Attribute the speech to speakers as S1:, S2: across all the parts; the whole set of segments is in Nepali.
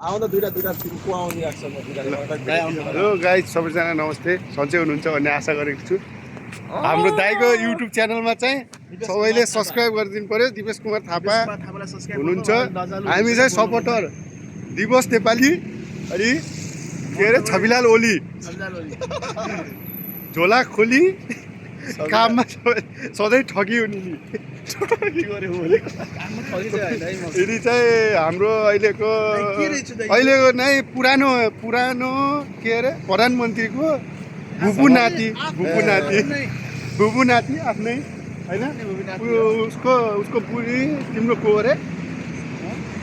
S1: आउँदा दुईटा कुवाउनी राख्छ म
S2: हेलो गाइज सबैजना नमस्ते सन्चै हुनुहुन्छ भन्ने आशा गरेको छु। हाम्रो दाइको युट्युब च्यानलमा चाहिँ सबैले सब्सक्राइब गरिदिनु पर्यो। दिपेश कुमार थापा हुनुहुन्छ। हामी चाहिँ सपोर्टर दिवस नेपाली अनि के अरे छविलाल ओली झोला खोली काममा सधैँ ठगी हुने नि यदि चाहिँ हाम्रो अहिलेको नै पुरानो के अरे प्रधानमन्त्रीको बुबु नाति आफ्नै होइन उसको बुढी तिम्रो को अरे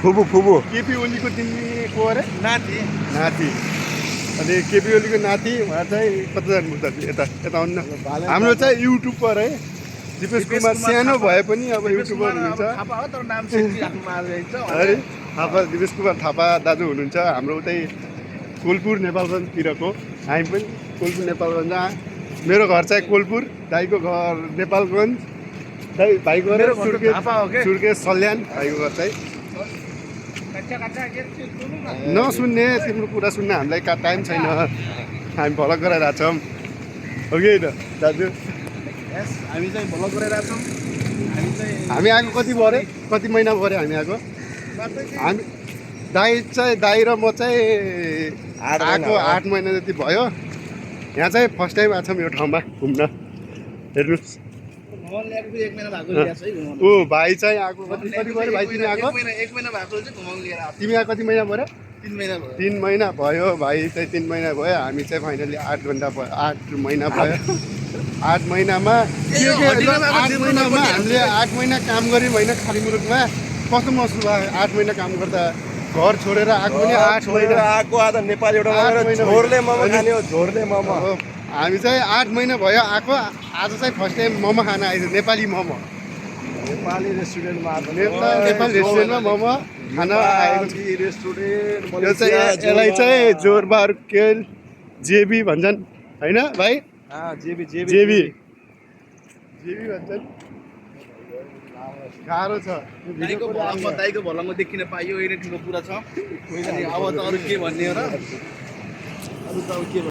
S2: फुबु केपी ओलीको तिमी को अरे नाति अनि केपी ओलीको नाति उहाँ चाहिँ कता जानुहुन्छ यता आउनु न। हाम्रो चाहिँ युट्युबर है दिपेश कुमार सानो भए पनि अब युट्युबर हुनुहुन्छ है। थापा दिपेश कुमार थापा दाजु हुनुहुन्छ। हाम्रो उतै कोलपुर नेपालगञ्जतिरको हामी पनि कोलपुर नेपालगञ्ज। मेरो घर चाहिँ कोलपुर, दाइको घर नेपालगञ्ज। भाइको घर सुर्खेत सल्यान। भाइको घर चाहिँ नसुन्ने तिम्रो कुरा सुन्न हामीलाई टाइम छैन। हामी भ्लग गराइरहेको छौँ हो कि होइन दाजु?
S1: हामी चाहिँ भ्लग गरिरहेछौँ।
S2: हामी आएको कति महिना भयो हामी आएको? हामी दाइ र म चाहिँ आएको 8 महिना जति भयो। यहाँ चाहिँ फर्स्ट टाइम आएको छौँ यो ठाउँमा घुम्न। हेर्नुहोस् ओ भाइ चाहिँ आएको कति भयो भाइ? तिमी आएको
S1: 1 महिना भएको चाहिँ घुमाउनु लिएर आएको।
S2: तिमी आएको कति महिना भयो?
S1: 3 महिना भयो।
S2: 3 महिना भयो। भाइ चाहिँ 3 महिना भयो। हामी चाहिँ फाइनली 8 महिना भयो। 8 महिनामा हामीले 8 महिना काम गऱ्यौँ होइन खाली मुलुकमा। कस्तो महसुस भयो 8 महिना काम गर्दा? घर छोडेर आएको पनि 8 महिना
S1: आएको। आज नेपाली एउटा झोरले मोमो खाने हो, झोरले मोमो।
S2: हामी चाहिँ 8 महिना भयो आएको। आज चाहिँ फर्स्ट टाइम मोमो खान आइज। नेपाली मोमो
S1: नेपाली रेस्टुरेन्टमा
S2: नेपाली रेस्टुरेन्टमा मोमो खाना आएको
S1: रेस्टुरेन्ट।
S2: यो चाहिँ यसलाई चाहिँ जोरबार केल जेबी भन्छन् होइन भाइ? जेबी भन्छन्। गाह्रो छ।
S1: दाइको भलामा देखिन पाइयो। यिनीहरूको कुरा छ। अब त अरू के भन्ने हो र? अरू त अब के